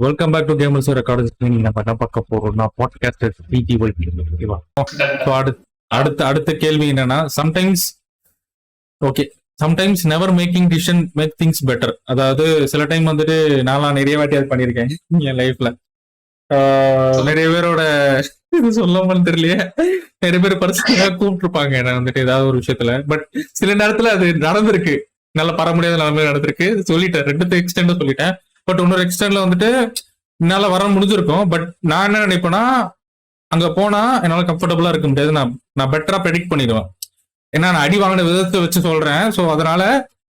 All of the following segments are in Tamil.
Welcome back to gamers record. நம்ம என்ன பார்க்க போறோம்னா பாட்காஸ்ட் பிடி ஓகேவா. அடுத்த அடுத்த கேள்வி என்னன்னா, sometimes okay sometimes never making decision make things better. அதாவது சில டைம் வந்துட்டு நான் நிறைய வாட்டி அது பண்ணியிருக்கேன் என் லைஃப்ல. நிறைய பேரோட இது சொல்லாமல் தெரியலையே, நிறைய பேர் பர்சனலா கூப்பிட்டுருப்பாங்க என்ன வந்துட்டு ஏதாவது ஒரு விஷயத்துல. பட் சில நேரத்துல அது நடந்திருக்கு, நல்லா பர முடியாத நிலைமை நடந்திருக்கு. சொல்லிட்டேன், ரெண்டு எக்ஸ்டெண்டா சொல்லிட்டேன். பட் இன்னொரு எக்ஸ்டெண்ட்ல வந்துட்டு என்னால வர முடிஞ்சிருக்கும். பட் நான் என்ன நினைப்பேன்னா, அங்க போனா என்னால கம்ஃபர்டபுளா இருக்க முடியாது. நான் பெட்டரா ப்ரெடிக்ட் பண்ணிடுவேன். ஏன்னா நான் அடி வாங்கின விதத்தை வச்சு சொல்றேன். ஸோ அதனால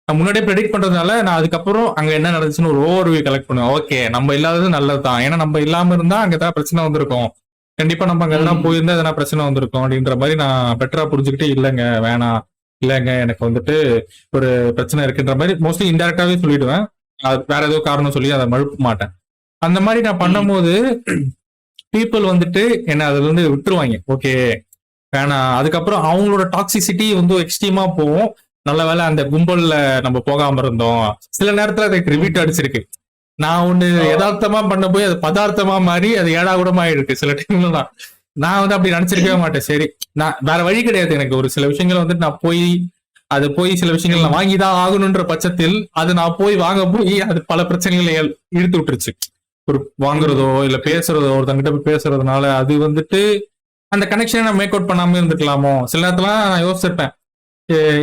நான் முன்னாடியே ப்ரெடிக்ட் பண்றதுனால நான் அதுக்கப்புறம் அங்க என்ன நடந்துச்சுன்னு ஒரு ஓவர்வியூ கலெக்ட் பண்ணுவேன். ஓகே, நம்ம இல்லாதது நல்லதுதான். ஏன்னா நம்ம இல்லாம இருந்தா அங்க ஏதாவது பிரச்சனை வந்திருக்கும். கண்டிப்பா நம்ம அங்க எதனா போயிருந்தா எதனா பிரச்சனை வந்திருக்கும் அப்படின்ற மாதிரி நான் பெட்டரா புரிஞ்சுக்கிட்டு, இல்லைங்க வேணாம், இல்லைங்க எனக்கு வந்துட்டு ஒரு பிரச்சனை இருக்குன்ற மாதிரி மோஸ்ட்லி இன்டெரக்டாவே சொல்லிடுவேன். வேற ஏதோ காரணம் சொல்லி அதை மழுப்ப மாட்டேன். அந்த மாதிரி நான் பண்ணும்போது பீப்புள் வந்துட்டு என்ன அதுல இருந்து விட்டுருவாங்க. ஓகே வேணாம். அதுக்கப்புறம் அவங்களோட டாக்ஸிசிட்டி வந்து எக்ஸ்ட்ரீமா போகும். நல்ல வேலை அந்த கும்பல்ல நம்ம போகாம இருந்தோம். சில நேரத்துல அதுக்கு ரிவீட் அடிச்சிருக்கு. நான் ஒண்ணு யதார்த்தமா பண்ண போய் அது பதார்த்தமா மாறி அது ஏடாகூடமா ஆயிருக்கு சில டைம்ல. நான் வந்து அப்படி நினைச்சிருக்கவே மாட்டேன். சரி, நான் வேற வழி கிடையாது. எனக்கு ஒரு சில விஷயங்கள் வந்துட்டு நான் போய் சில விஷயங்கள் நான் வாங்கிதான் ஆகணும்ன்ற பட்சத்தில் அது நான் வாங்க போய் அது பல பிரச்சனைகளை இழுத்து விட்டுருச்சு. ஒரு வாங்குறதோ இல்ல பேசுறதோ, ஒருத்தங்கிட்ட போய் பேசுறதுனால அது வந்துட்டு அந்த கனெக்ஷனை நான் மேக் அவுட் பண்ணாம இருந்துக்கலாமோ. சில நேரத்துல நான் யோசிச்சிருப்பேன்,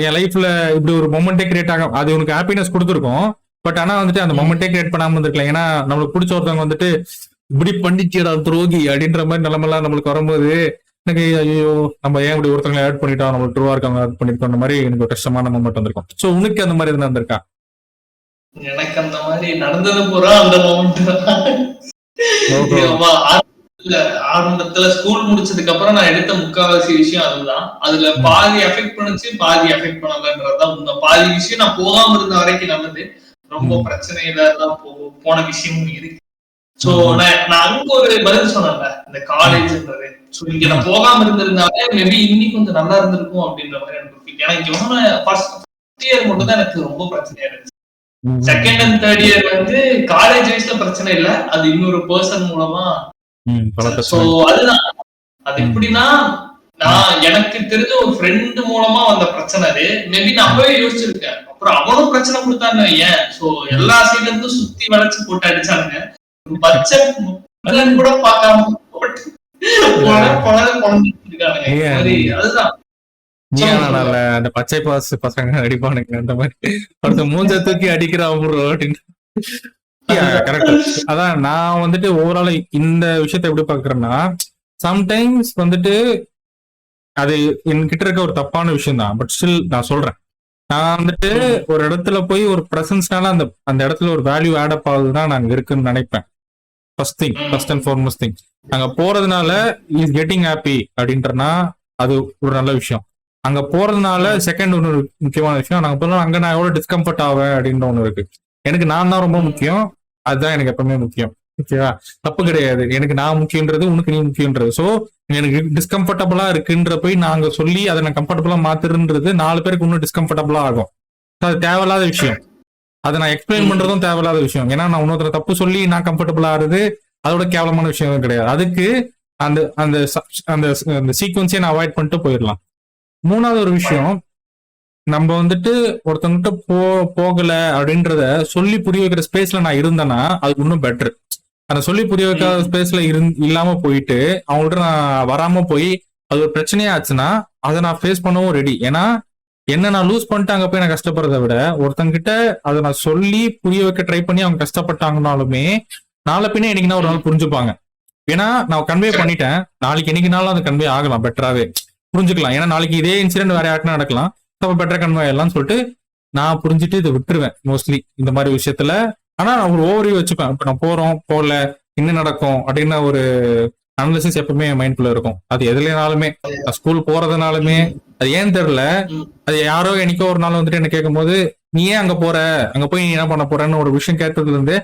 என் லைஃப்ல இப்படி ஒரு மொமெண்டே கிரியேட் ஆகும், அது உனக்கு ஹாப்பினஸ் கொடுத்துருக்கும். பட் ஆனா வந்துட்டு அந்த மொமெண்டே கிரியேட் பண்ணாம இருந்திருக்கலாம். ஏன்னா நம்மளுக்கு பிடிச்ச ஒருத்தவங்க வந்துட்டு இப்படி பண்ணிச்சிடா துரோகி அப்படின்ற மாதிரி நிலைமெல்லாம் நம்மளுக்கு வரும்போது எனக்கு ஐயோ நம்ம ஏன் இப்படி ஒருத்தவங்களை ஆட் பண்ணிட்டோம், நம்ம ட்ரூவா இருக்காங்க ஆட் பண்ணிருக்கோம், அந்த மாதிரி எனக்கு ஒரு கஷ்டமான மொமெண்ட் வந்திருக்கும். சோ உனக்கு அந்த மாதிரி நடந்திருக்கா? எனக்கு அந்த மாதிரி நடந்தது பூரா அந்த மொமெண்ட் ஆரம்பத்துல ஸ்கூல் முடிச்சதுக்கு அப்புறம் நான் எடுத்த முக்காவாசி விஷயம் அதுதான். அதுல பாதி அஃபெக்ட் பண்ணுச்சு, பாதி அஃபெக்ட் பண்ணலன்றதுதான் உண்மை. பாதி விஷயம் நான் போகாம இருந்த வரைக்கும் நல்லது, ரொம்ப பிரச்சனையில எல்லாம் போன விஷயமும் இருக்கு. சோ நான் அங்க ஒரு பதில் சொன்னேன்ல, இந்த காலேஜ்ன்றது. சோ இங்க நான் போகாம இருந்திருந்தாலே மேபி இன்னைக்கு கொஞ்சம் நல்லா இருந்திருக்கும் அப்படின்ற மாதிரி எனக்கு. ஏன்னா இங்க ஒண்ணு ஃபர்ஸ்ட் இயர் மட்டும் தான் எனக்கு ரொம்ப பிரச்சனையா இருந்துச்சு. செகண்ட் அண்ட் தேர்ட் இயர் வந்து காலேஜ் வைஸ்ல பிரச்சனை இல்ல, அது இன்னொரு பர்சன் மூலமா. சோ அதுதான் அது எப்படின்னா, நான் எனக்கு தெரிஞ்ச ஒரு ஃப்ரெண்ட் மூலமா வந்த பிரச்சனை அது. மேபி நான் அப்பவே யோசிச்சிருக்கேன். அப்புறம் அவனும் பிரச்சனை கொடுத்தாங்க. ஏன் சோ எல்லா சைட்ல இருந்து சுத்தி வளைச்சு போட்டு அடிச்சானுங்க. ஒரு பச்சை கூட பார்க்காம அதுதான் அந்த பச்சை பாஸ் பசங்க அடிப்பானுங்க. அந்த மாதிரி மூஞ்ச தூக்கி அடிக்கிறான். அதான் நான் வந்துட்டு ஓவரால் இந்த விஷயத்த எப்படி பாக்குறேன்னா, சம்டைம்ஸ் வந்துட்டு அது என்கிட்ட இருக்க ஒரு தப்பான விஷயம் தான். பட் ஸ்டில் நான் சொல்றேன், நான் வந்துட்டு ஒரு இடத்துல போய் ஒரு பிரசன்ஸ்னால அந்த இடத்துல ஒரு வேல்யூ ஆட் அப் ஆகுதுதான் நாங்க இருக்குன்னு நினைப்பேன். ஃபர்ஸ்ட் அண்ட் ஃபார்மோஸ்ட் திங், அங்க போறதுனால இஸ் கெட்டிங் ஹாப்பி அப்படின்றனா அது ஒரு நல்ல விஷயம். அங்க போறதுனால செகண்ட் ஒன்று முக்கியமான விஷயம், நாங்க போறோம் அங்க நான் எவ்வளவு டிஸ்கம்ஃபர்ட் ஆவேன் அப்படின்ற ஒண்ணு இருக்கு. எனக்கு நான் தான் ரொம்ப முக்கியம், அதுதான் எனக்கு எப்பவுமே முக்கியம். ஓகேவா, தப்பு கிடையாது. எனக்கு நான் முக்கியன்றது, உனக்கு நீ முக்கியன்றது. சோ எனக்கு டிஸ்கம்ஃபர்டபுளா இருக்குன்ற போய் நாங்க சொல்லி அதை நான் கம்ஃபர்டபுளா மாத்துறதுன்றது 4 பேருக்கு இன்னும் டிஸ்கம்ஃபர்டபுளா ஆகும். அது தேவையில்லாத விஷயம். அதை நான் எக்ஸ்பிளைன் பண்றதும் தேவையில்லாத விஷயம். ஏன்னா நான் இன்னொருத்தர தப்பு சொல்லி நான் கம்ஃபர்டபுள் ஆகுறது அதோட கேவலமான விஷயம் கிடையாது. அதுக்கு அந்த அந்த அந்த சீக்வன்ஸே நான் அவாய்ட் பண்ணிட்டு போயிடலாம். மூணாவது ஒரு விஷயம், நம்ம வந்துட்டு ஒருத்தவங்கிட்ட போகல அப்படின்றத சொல்லி புரிய வைக்கிற ஸ்பேஸ்ல நான் இருந்தேன்னா அது இன்னும் பெட்டர். அந்த சொல்லி புரிய வைக்காத ஸ்பேஸ்ல இல்லாம போயிட்டு அவங்கள்ட்ட நான் வராம போய் அது ஒரு பிரச்சனையா ஆச்சுன்னா அதை நான் ஃபேஸ் பண்ணவும் ரெடி. ஏன்னா என்ன நான் லூஸ் பண்ணிட்டு அங்க போய் நான் கஷ்டப்படுறத விட ஒருத்தங்கிட்ட அதை நான் சொல்லி புரிய வைக்க ட்ரை பண்ணி அவங்க கஷ்டப்பட்டாங்கனாலுமே நாளை பின்ன என்னைக்குன்னா ஒரு நாள் புரிஞ்சுப்பாங்க. ஏன்னா நான் கன்வே பண்ணிட்டேன், நாளைக்கு என்னைக்குனாலும் அது கன்வே ஆகலாம், பெட்டராவே புரிஞ்சுக்கலாம். ஏன்னா நாளைக்கு இதே இன்சிடென்ட் வேற யாருக்குன்னா நடக்கலாம், அப்ப பெட்டரா கன்வே ஆயிடலாம்னு சொல்லிட்டு நான் புரிஞ்சுட்டு இதை விட்டுருவேன் மோஸ்ட்லி இந்த மாதிரி விஷயத்துல. ஆனா நான் ஒரு ஓவர்வியூ வச்சுப்பேன். இப்ப நான் போறோம் போகல என்ன நடக்கும் அப்படின்னு ஒரு அனாலிசிஸ் எப்பவுமே என் மைண்ட்குள்ள இருக்கும். அது எதுலனாலுமே, ஸ்கூல் போறதுனாலுமே அது ஏன் தெரியல, அது யாரோ என்னைக்கோ ஒரு நாள் வந்துட்டு என்ன கேட்கும் போது நீ ஏன் அங்க போற, அங்க போய் நீ என்ன பண்ண போறன்னு ஒரு விஷயம் கேட்டதுல இருந்து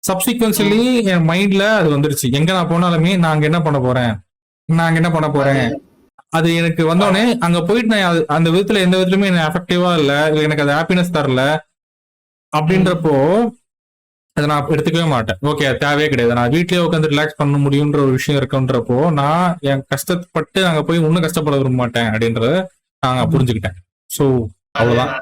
சப்சிக்வன்ஸ்லி என் மைண்ட்ல அது வந்துருச்சு. எங்க நான் போனாலுமே நான் அங்க என்ன பண்ண போறேன் அது எனக்கு வந்தோடனே அங்க போயிட்டு நான் அந்த விதத்துல எந்த விதத்துலயுமே எனக்கு அஃபெக்டிவா இல்ல, எனக்கு அது ஹாப்பினஸ் தரல அப்படின்றப்போ அதை நான் எடுத்துக்கவே மாட்டேன். ஓகே, அது தேவையே கிடையாது. நான் வீட்லயே உட்காந்து ரிலாக்ஸ் பண்ண முடியுன்ற ஒரு விஷயம் இருக்குன்றப்போ நான் என் கஷ்டப்பட்டு அங்க போய் இன்னும் கஷ்டப்பட விரும்ப மாட்டேன் அப்படின்றத நான் புரிஞ்சுக்கிட்டேன். ஸோ அவ்வளவுதான்.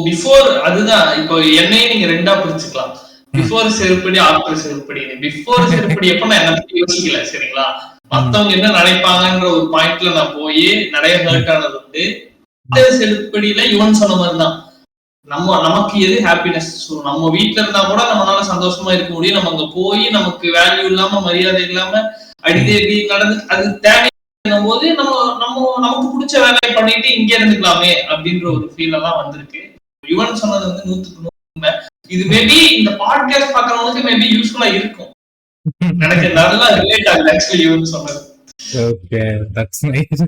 பிஃபோர் அதுதான் இப்போ என்னையே நீங்க ரெண்டா பிரிச்சுக்கலாம். பிஃபோர் செருப்படி ஆஃப்டர் செருப்படி. பிஃபோர் செருப்படி எப்ப நான் என்ன பத்தி யோசிக்கல, சரிங்களா? மத்தவங்க என்ன நினைப்பாங்கன்ற ஒரு பாயிண்ட்ல நான் போய் நிறைய ஹர்ட் ஆனது உண்டு. செருப்படியில இவன் சொன்ன மாதிரிதான் நமக்கு எது ஹாப்பினஸ். நம்ம வீட்டுல இருந்தா கூட நம்மளால சந்தோஷமா இருக்க முடியும். நம்ம அங்க போய் நமக்கு வேல்யூ இல்லாம மரியாதை இல்லாம அடிதேடி நடந்து அது தேவையான போது நமக்கு பிடிச்ச வேலையை பண்ணிட்டு இங்கே இருந்துக்கலாமே அப்படின்ற ஒரு ஃபீல் எல்லாம் வந்திருக்கு. யுவன் சொன்னது வந்து 100% இது மேபி இந்த பாட்காஸ்ட் பாக்குறவங்களுக்கு மேபி யூஸ்ஃபுல்லா இருக்கும். எனக்கு நல்லா ரிலேட் ஆகுது ஆக்சுவலி யுவன் சொன்னது. Okay, that's nice.